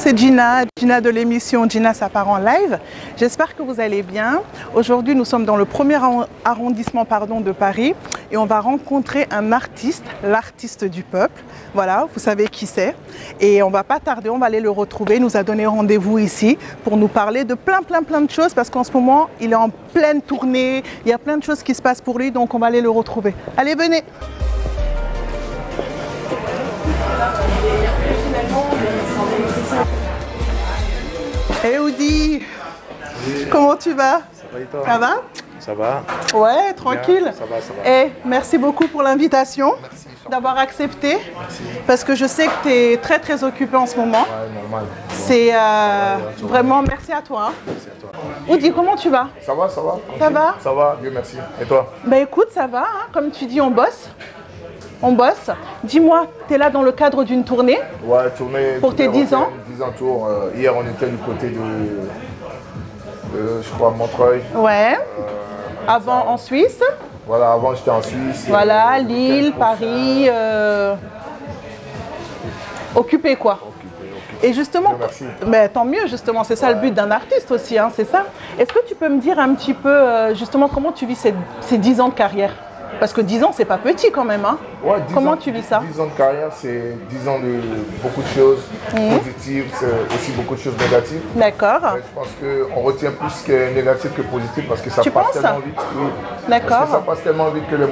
c'est Gina de l'émission Gina ça part en live. J'espère que vous allez bien. Aujourd'hui, nous sommes dans le premier arrondissement de Paris et on va rencontrer un artiste, l'artiste du peuple. Voilà, vous savez qui c'est. Et on va pas tarder, on va aller le retrouver. Il nous a donné rendez-vous ici pour nous parler de plein de choses parce qu'en ce moment, il est en pleine tournée. Il y a plein de choses qui se passent pour lui, donc on va aller le retrouver. Allez, venez. Hey Oudi, comment tu vas? Ça va et toi? Ça va? Ça va. Ouais, tranquille. Bien, ça va, ça va. Et merci beaucoup pour l'invitation, d'avoir accepté. Merci. Parce que je sais que tu es très occupé en ce moment. Ouais, normal. C'est vraiment merci à toi. Merci à toi. Oudi, comment tu vas? Ça va, ça va. Ça va? Ça va, Dieu merci. Et toi? Ben écoute, ça va, hein. Comme tu dis, on bosse. On bosse. Dis-moi, tu es là dans le cadre d'une tournée? Ouais, tournée. Pour tes 10 ans? 10 ans tour. Hier, on était du côté de je crois, Montreuil. Ouais. Avant, en Suisse? Voilà, avant, j'étais en Suisse. Voilà, Lille, Paris. Occupé, quoi. Occupé. Et justement, Merci. mais tant mieux, justement, c'est ça le but d'un artiste aussi, hein, c'est ça. Est-ce que tu peux me dire un petit peu, justement, comment tu vis ces 10 ans de carrière? Parce que 10 ans, c'est pas petit quand même, hein. Ouais, Comment tu vis ça? 10 ans de carrière, c'est 10 ans de beaucoup de choses positives, c'est aussi beaucoup de choses négatives. D'accord. Je pense qu'on retient plus que négatif que positif parce que ça Tu passe penses? tellement vite. Oui. D'accord. Parce que ça passe tellement vite que les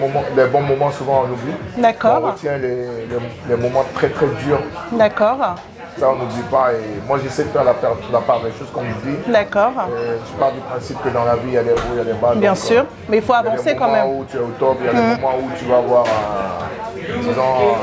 bons moments, souvent, on oublie. D'accord. On retient les moments très durs. D'accord. Ça, on n'oublie pas. Et moi, j'essaie de faire la part des choses, comme je dis. D'accord. Je pars du principe que dans la vie, il y a des hauts, il y a des bas. Bien donc, sûr, mais il faut avancer quand même. Il y a des moments où tu es au top, il y a des moments où tu vas avoir, disons,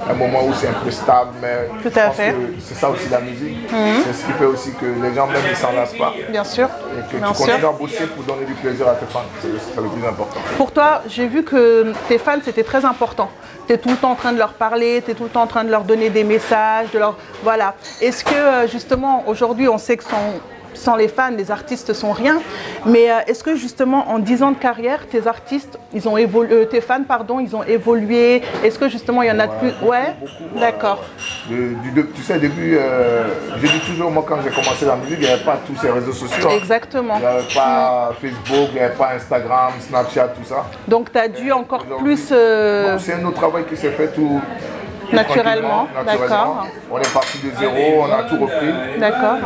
un moment où c'est un peu stable, mais Tout je à pense fait. que c'est ça aussi la musique. C'est ce qui fait aussi que les gens même ne s'en lassent pas. Bien sûr. Et que Bien tu continues sûr. à bosser pour donner du plaisir à tes fans. C'est le plus important. Pour toi, j'ai vu que tes fans, c'était très important. Tu es tout le temps en train de leur parler, tu es tout le temps en train de leur donner des messages, Voilà. Est-ce que, justement, aujourd'hui, on sait que sans les fans, les artistes sont rien. Mais est-ce que, justement, en 10 ans de carrière, tes artistes, ils ont évolué, tes fans, pardon, ils ont évolué? Est-ce que, justement, il y en a de plus? Ouais, beaucoup. D'accord. Tu sais, au début, j'ai dit toujours, moi, quand j'ai commencé la musique, il n'y avait pas tous ces réseaux sociaux. Exactement. Il n'y avait pas Facebook, il n'y avait pas Instagram, Snapchat, tout ça. Donc, tu as dû encore plus... Bon, c'est un autre travail qui s'est fait tout naturellement. D'accord. On est parti de zéro, on a tout repris. D'accord.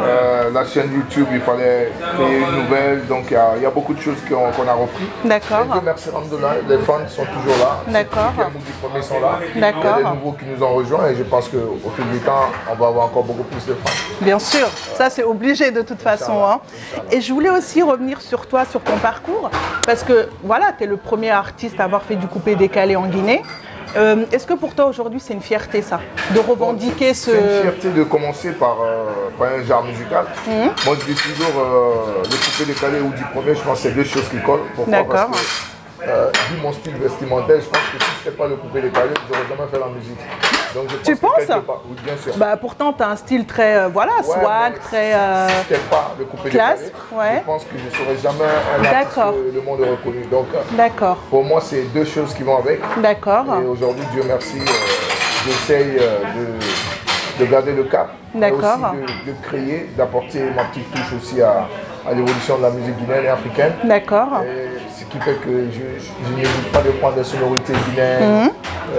La chaîne YouTube, il fallait créer une nouvelle, donc il y a beaucoup de choses qu'on a repris. D'accord. Et Dieu merci, alhamdoulilah, les fans sont toujours là. D'accord. Les Moody premiers sont là. D'accord. Il y a des nouveaux qui nous ont rejoints et je pense qu'au fil du temps, on va avoir encore beaucoup plus de fans. Bien sûr, ça c'est obligé de toute façon. Hein. Et je voulais aussi revenir sur toi, sur ton parcours, parce que voilà, tu es le premier artiste à avoir fait du coupé-décalé en Guinée. Est-ce que pour toi aujourd'hui c'est une fierté ça, de revendiquer ce... C'est une fierté de commencer par un genre musical. Moi je dis toujours le coupé-décalé ou du premier, je pense que c'est deux choses qui collent. Pourquoi? Parce que vu mon style vestimentaire, je pense que si ce n'était pas le coupé-décalé, je n'aurais jamais fait la musique. Donc, je pense tu penses? Oui, bien sûr. Bah, pourtant, tu as un style très swag, très si ce n'était pas le coupé-décalé, je pense que je ne serais jamais un artiste que le monde est reconnu. Donc, pour moi, c'est deux choses qui vont avec. D'accord. Et aujourd'hui, Dieu merci, j'essaye de garder le cap. Mais aussi de créer, d'apporter ma petite touche aussi à l'évolution de la musique guinéenne et africaine. D'accord. Ce qui fait que je n'hésite pas de prendre des sonorités guinéennes.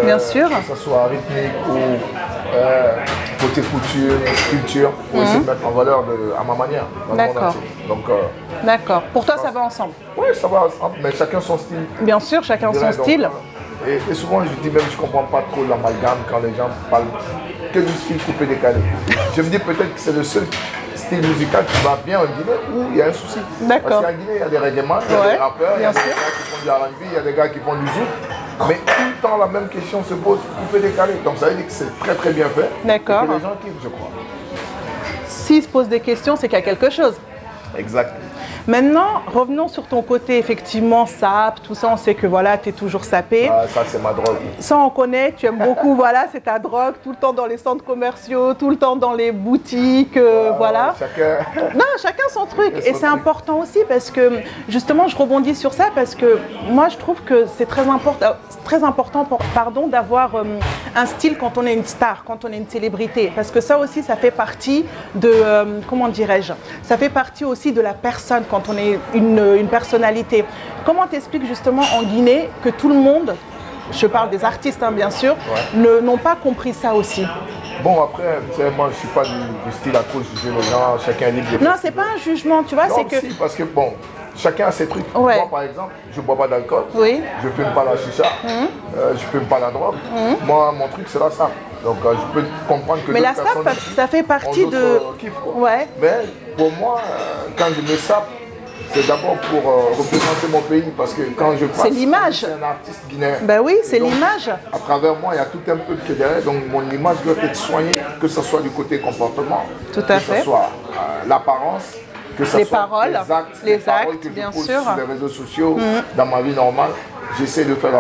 Bien sûr. Que ce soit rythmique ou côté couture, culture, pour essayer de mettre en valeur à ma manière. D'accord. D'accord. Pour toi, ça va ensemble? Oui, ça va ensemble, mais chacun son style. Bien sûr, chacun son style. Et souvent, je dis même, je ne comprends pas trop l'amalgame quand les gens parlent que du style coupé-décalé. Je me dis peut-être que c'est le seul style musical qui va bien en Guinée où il y a un souci. Parce qu'en Guinée, il y a des reggaeman, il y a des rappeurs, il y a des gars qui font du R&B, il y a des gars qui font du zouk. Mais tout le temps, la même question se pose, coupé-décalé. Donc ça veut dire que c'est très bien fait. D'accord. Et que les gens kiffent, je crois. S'ils se posent des questions, c'est qu'il y a quelque chose. Exact. Maintenant, revenons sur ton côté, effectivement, sap, tout ça, on sait que voilà, tu es toujours sapé. Ah, ça, c'est ma drogue. Ça, on connaît, tu aimes beaucoup, voilà, c'est ta drogue, tout le temps dans les centres commerciaux, tout le temps dans les boutiques, voilà. Non, chacun son truc. Et c'est important aussi parce que, justement, je rebondis sur ça parce que moi, je trouve que c'est très important d'avoir un style quand on est une star, quand on est une célébrité. Parce que ça aussi, ça fait partie comment dirais-je, ça fait partie aussi de la personne quand on est une personnalité. Comment t'expliques justement en Guinée que tout le monde, je parle des artistes hein, bien sûr, n'ont pas compris ça aussi? Bon, après, moi, je ne suis pas du style à trop juger les gens, chacun est libre de faire. Non, c'est pas un jugement, tu vois, c'est que... Si, parce que, bon, chacun a ses trucs. Ouais. Moi, par exemple, je ne bois pas d'alcool, oui. je ne fume pas la chicha, je ne fume pas la drogue. Moi, mon truc, c'est la sape. Donc, je peux comprendre que... Mais la sape, ça fait partie de... Kiff, ouais. Mais pour moi, quand je me sape, c'est d'abord pour représenter mon pays, parce que quand je passe, c'est l'image. C'est un artiste guinéen. Ben oui, c'est l'image. À travers moi, il y a tout un peuple qui est derrière, donc mon image doit être soignée, que ce soit du côté comportement, tout à fait. Que ce soit l'apparence, que ce les soit paroles, les paroles que bien je pose sûr. sur les réseaux sociaux, dans ma vie normale. J'essaie de faire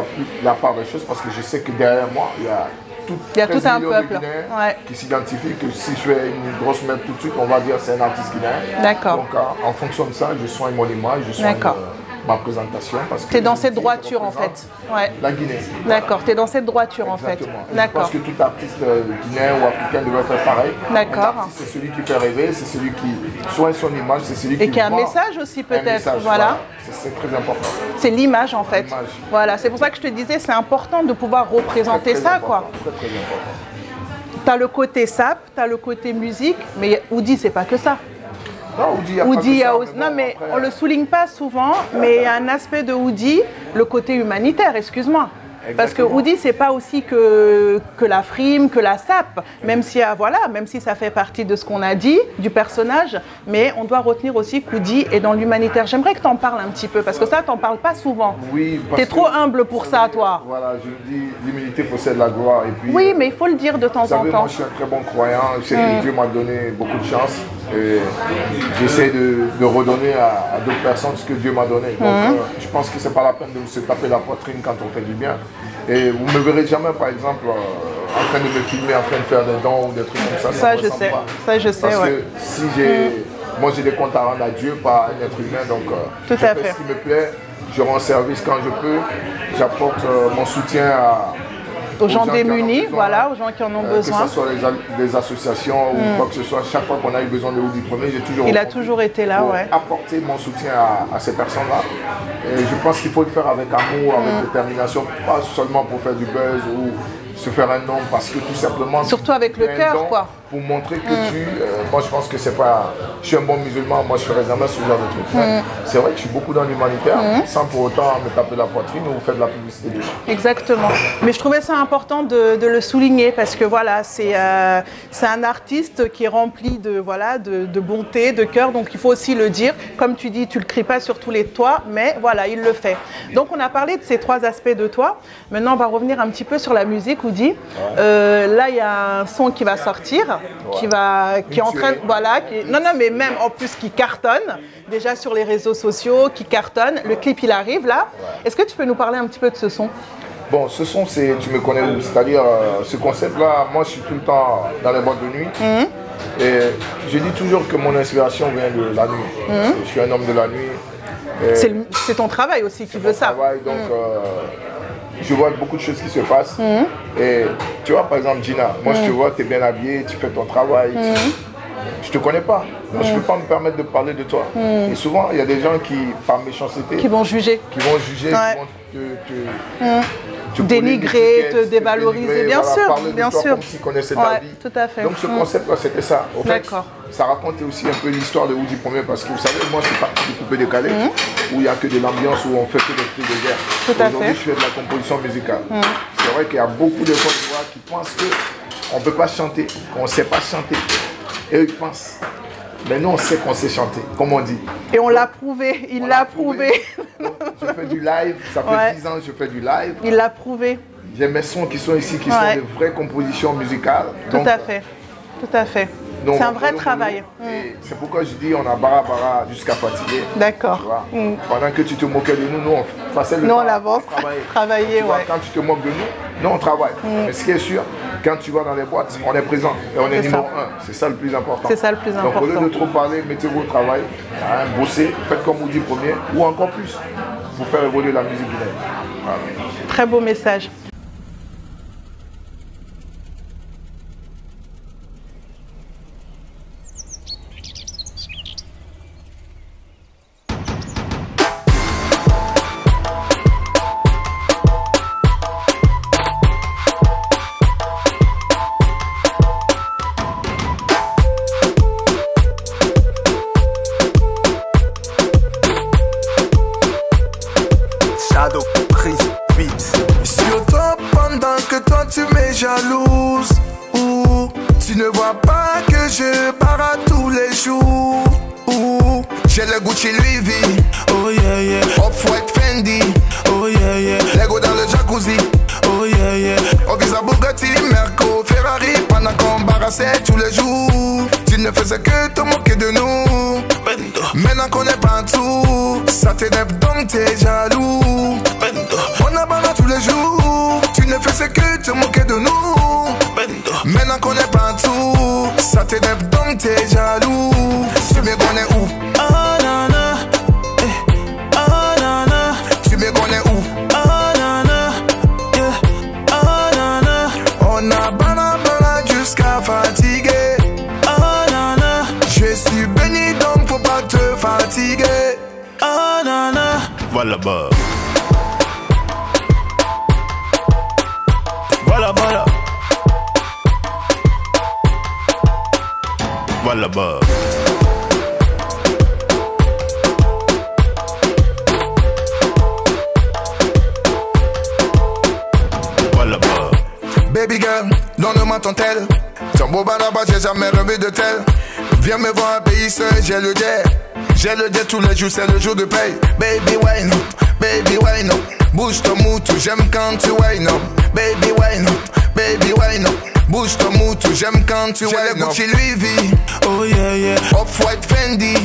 la part des choses parce que je sais que derrière moi, il y a tout un peuple qui s'identifie, que si je fais une grosse mètre tout de suite, on va dire c'est un artiste guinéen. D'accord. Donc en fonction de ça, je soigne mon image, je soigne ma présentation. Tu es dans cette droiture en fait. Ouais. La Guinée. D'accord, tu es dans cette droiture en fait. D'accord. Je pense que tout artiste guinéen ou africain devrait faire pareil. D'accord. C'est celui qui fait rêver, c'est celui qui soigne son image, c'est celui qui... Et qui a un message aussi peut-être. Voilà. C'est très important. C'est l'image en fait. Voilà, c'est pour ça que je te disais, c'est important de pouvoir représenter ça quoi. Très très important. Tu as le côté sap, tu as le côté musique, mais Oudi, c'est pas que ça. Non, Oudi, il y a aussi... Non, mais on le souligne pas souvent, mais il y a un aspect de Oudi, le côté humanitaire, excuse-moi. Exactement. Parce que Oudi, c'est pas aussi que la frime, que la sape, même si, voilà, même si ça fait partie de ce qu'on a dit, du personnage, mais on doit retenir aussi qu'Oudi est dans l'humanitaire. J'aimerais que tu en parles un petit peu, parce que ça, tu n'en parles pas souvent. Oui, tu es trop humble pour ça, toi. Voilà, je dis, l'humilité possède la gloire. Et puis, oui, mais il faut le dire de temps en temps. Moi, je suis un très bon croyant, je sais que Dieu m'a donné beaucoup de chance. Et j'essaie de redonner à d'autres personnes ce que Dieu m'a donné. Donc, je pense que c'est pas la peine de se taper la poitrine quand on fait du bien. Et vous ne me verrez jamais, par exemple, en train de me filmer, en train de faire des dons ou des trucs comme ça. Ça, je sais. Ça, je sais, parce que si moi, j'ai des comptes à rendre à Dieu, pas à un être humain. Donc, je fais ce qui me plaît. Je rends service quand je peux. J'apporte mon soutien aux gens démunis, voilà, aux gens qui en ont besoin. Que ce soit des associations ou quoi que ce soit, chaque fois qu'on a eu besoin de Oudi Premier, j'ai toujours... Il a toujours été là, ouais. Apporter mon soutien à ces personnes-là. Et je pense qu'il faut le faire avec amour, avec détermination, pas seulement pour faire du buzz ou se faire un nom, parce que tout simplement... Surtout avec le cœur, quoi. Pour montrer que moi, je pense que c'est pas... Je suis un bon musulman, moi, je ferais jamais ce genre de truc. C'est vrai que je suis beaucoup dans l'humanitaire, sans pour autant me taper la poitrine ou faire de la publicité dessus. Exactement. Mais je trouvais ça important de le souligner, parce que voilà, c'est un artiste qui est rempli de bonté, de cœur, donc il faut aussi le dire. Comme tu dis, tu le cries pas sur tous les toits, mais voilà, il le fait. Donc on a parlé de ces trois aspects de toi. Maintenant, on va revenir un petit peu sur la musique, Oudi. Là, il y a un son qui va sortir. Qui est en train, voilà, non, mais même en plus qui cartonne, déjà sur les réseaux sociaux, qui cartonne. Le clip, il arrive là. Est-ce que tu peux nous parler un petit peu de ce son? Bon, ce son, tu me connais où? C'est-à-dire, ce concept-là, moi, je suis tout le temps dans les boîtes de nuit. Et je dis toujours que mon inspiration vient de la nuit. Je suis un homme de la nuit. C'est ton travail aussi qui veut ça. Travail, donc, je vois beaucoup de choses qui se passent. Et tu vois, par exemple, Gina, moi je te vois, tu es bien habillée, tu fais ton travail. Je te connais pas, donc je ne peux pas me permettre de parler de toi. Et souvent, il y a des gens qui, par méchanceté, qui vont juger, qui vont te dénigrer, te dévaloriser, bien sûr, bien sûr. Comme s'ils connaissaient ta vie. Tout à fait. Donc ce concept-là, c'était ça. Au fait, d'accord. Ça racontait aussi un peu l'histoire de Oudi Premier, parce que vous savez, moi je suis parti du coupé décalé, où il n'y a que de l'ambiance, où on fait que des cris de guerre. Tout à fait. Aujourd'hui, je fais de la composition musicale. C'est vrai qu'il y a beaucoup de gens qui pensent qu'on ne peut pas chanter, qu'on ne sait pas chanter. Et eux, ils pensent. Mais nous, on sait qu'on sait chanter, comme on dit. Et on l'a prouvé, il l'a prouvé. Donc, je fais du live, ça fait 10 ans que je fais du live. Il l'a prouvé. J'ai mes sons qui sont ici, qui sont de vraies compositions musicales. Tout à fait, tout à fait. C'est un vrai travail. C'est pourquoi je dis on a bara jusqu'à fatiguer. D'accord. Pendant que tu te moquais de nous, on passait le temps. Nous, on avance, travailler. Quand tu te moques de nous, on travaille. Mais ce qui est sûr, quand tu vas dans les boîtes, on est présent et on est numéro 1. C'est ça le plus important. C'est ça le plus important. Donc au lieu de trop parler, mettez-vous au travail, bossez, faites comme Oudi Premier ou encore plus pour faire évoluer la musique guinéenne. Voilà. Très beau message. je pars à tous les jours. J'ai le Gucci Louis V, oh yeah yeah. Off-White Fendi, oh yeah yeah. Lego dans le jacuzzi, oh yeah yeah. Ovisa Bugatti, Merco, Ferrari, pendant qu'on embarrassait tous les jours. Tu ne faisais que te moquer de nous. Maintenant qu'on est partout, ça t'énerve donc t'es jaloux. On a barré tous les jours. Tu ne faisais que te moquer de nous. Maintenant qu'on est partout, ça t'énerve donc t'es jaloux. Tu me connais où? Oh nana, oh nana. Tu me connais où? Oh nana, yeah. Oh nana. On a bala jusqu'à fatiguer. Oh nana, je suis béni donc faut pas te fatiguer. Oh nana. Voilà bah. Voilà voilà. Voilà bah. Voilà bah. Baby girl, donne-moi ton tel. Ton beau baraba, j'ai jamais rêvé de tel. Viens me voir un pays seul, j'ai le jet. J'ai le jet tous les jours, c'est le jour de paye. Baby wine up, baby wine up. Bouge ton moutou, j'aime quand tu wine up. Baby wine up, baby wine up. Bouge ton moutou, j'aime quand tu wine up. J'ai le Gucci Louis V, oh yeah yeah. Off-White Fendi,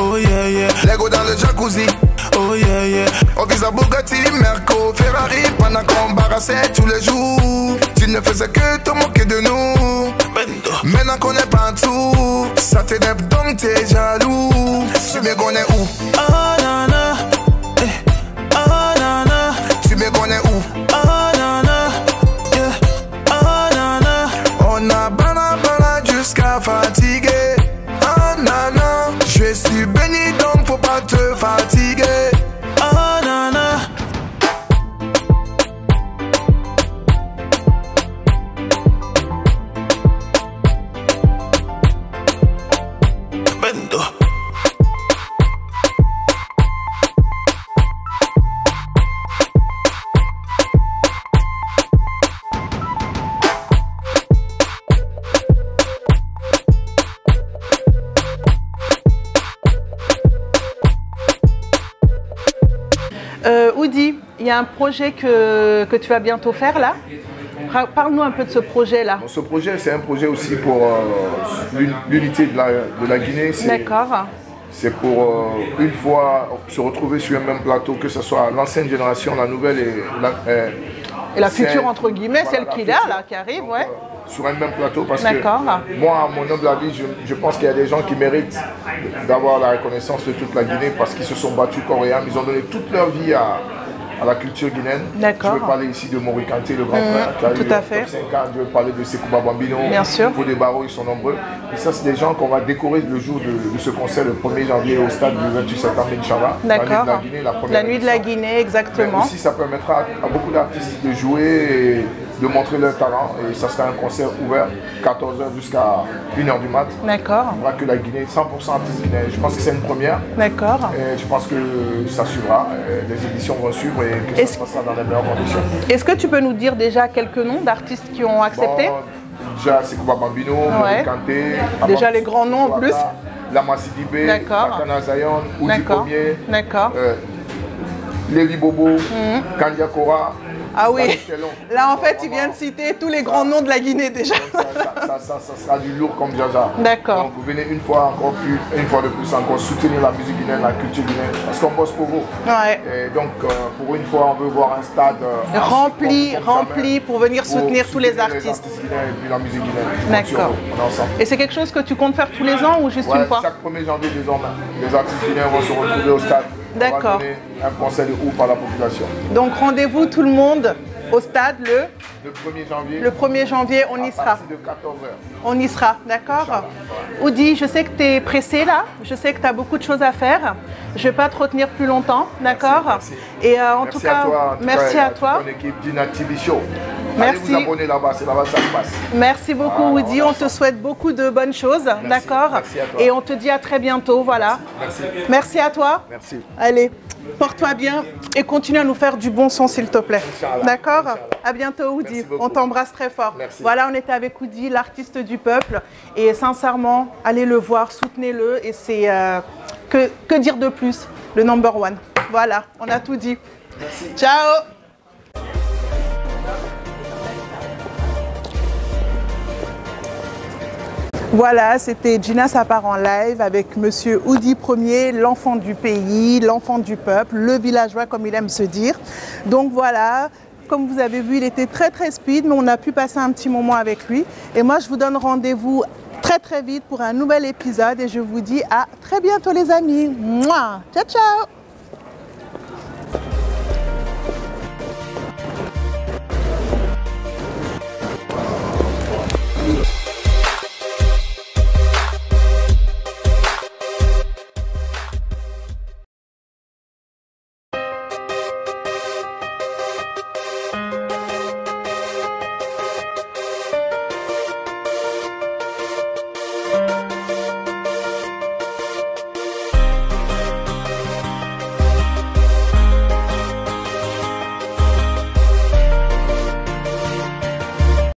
oh yeah yeah. Lego dans le jacuzzi, oh yeah yeah. Ovisa Bugatti, Merco, Ferrari, pendant qu'on embarrassait tous les jours. Tu ne faisais que te moquer de nous. Maintenant qu'on est partout, ça t'énerve donc t'es jaloux. Tu me connais où? Oh nana, oh nana. Tu me connais où? Oh nana, yeah. Oh nana. On a bala jusqu'à fatiguer. Oh nana, je suis béni donc faut pas te fatiguer. Oh nana. Bendo. Oudi, il y a un projet que tu vas bientôt faire là. Parle-nous un peu de ce projet-là. Ce projet, c'est un projet aussi pour l'unité de la Guinée. D'accord. C'est pour une fois se retrouver sur un même plateau, que ce soit l'ancienne génération, la nouvelle et la future, entre guillemets, voilà, celle qui est là, qui arrive, donc, ouais. Sur un même plateau, parce que moi, à mon humble avis, je pense qu'il y a des gens qui méritent d'avoir la reconnaissance de toute la Guinée parce qu'ils se sont battus corps et âme, ils ont donné toute leur vie à la culture guinéenne. Je veux parler ici de Mori Kanté, le grand frère, qui a eu tout à fait. top 5 ans. Je veux parler de Sekouba Bambino, des Barreaux, ils sont nombreux. Et ça, c'est des gens qu'on va décorer le jour de ce concert, le 1er janvier au stade du 28 septembre, Inch'Allah. D'accord. La nuit de la Guinée, exactement. Mais aussi, ça permettra à beaucoup d'artistes de jouer et de montrer leur talent. Et ça sera un concert ouvert, 14h jusqu'à 1h du mat. D'accord. On voit que la Guinée, 100% artistes guinéens. Je pense que c'est une première. D'accord. Et je pense que ça suivra. Les éditions vont suivre et que ça se passera dans les meilleures conditions. Est-ce que tu peux nous dire déjà quelques noms d'artistes qui ont accepté? Déjà, Sekouba Bambino, Mori Kanté. Déjà les grands noms en plus. Lama Sidibé, Makana Zayon, Oudi Premier, Lévi Bobo, Kandia Kora. Ah oui, là en fait, tu viens de citer tous les grands noms de la Guinée déjà. Ça sera du lourd comme Jaja. D'accord. Donc vous venez une fois de plus encore soutenir la musique guinéenne, la culture guinéenne, parce qu'on bosse pour vous. Ouais. Et donc pour une fois, on veut voir un stade rempli pour venir soutenir tous les artistes. Guinéens et puis la musique guinéenne. D'accord. On est ensemble. Et c'est quelque chose que tu comptes faire tous les ans ou juste une fois? Chaque 1er janvier désormais, les artistes guinéens vont se retrouver au stade. D'accord. On va donner un concert de ouf à la population. Donc rendez-vous tout le monde au stade le 1er janvier. Le 1er janvier, on y sera. À partir de 14h. On y sera, d'accord. Oudi, je sais que tu es pressé là, je sais que tu as beaucoup de choses à faire. Je ne vais pas te retenir plus longtemps, d'accord. Et en tout cas, merci à toi. Ton équipe Dina TV Show. Merci. Allez vous abonner là-bas, c'est là-bas que ça se passe. Merci beaucoup Oudi, on te souhaite beaucoup de bonnes choses, d'accord. Et on te dit à très bientôt, voilà. Merci. Merci à toi. Merci. Allez. Porte-toi bien et continue à nous faire du bon son, s'il te plaît. D'accord? À bientôt, Oudi. On t'embrasse très fort. Merci. Voilà, on était avec Oudi, l'artiste du peuple. Et sincèrement, allez le voir, soutenez-le. Et c'est... que dire de plus? Le number one. Voilà, on a tout dit. Merci. Ciao. Voilà, c'était Gina Ça part en live avec Monsieur Oudi Premier, l'enfant du pays, l'enfant du peuple, le villageois comme il aime se dire. Donc voilà, comme vous avez vu, il était très speed, mais on a pu passer un petit moment avec lui. Et moi, je vous donne rendez-vous très vite pour un nouvel épisode et je vous dis à très bientôt les amis. Mouah. Ciao, ciao.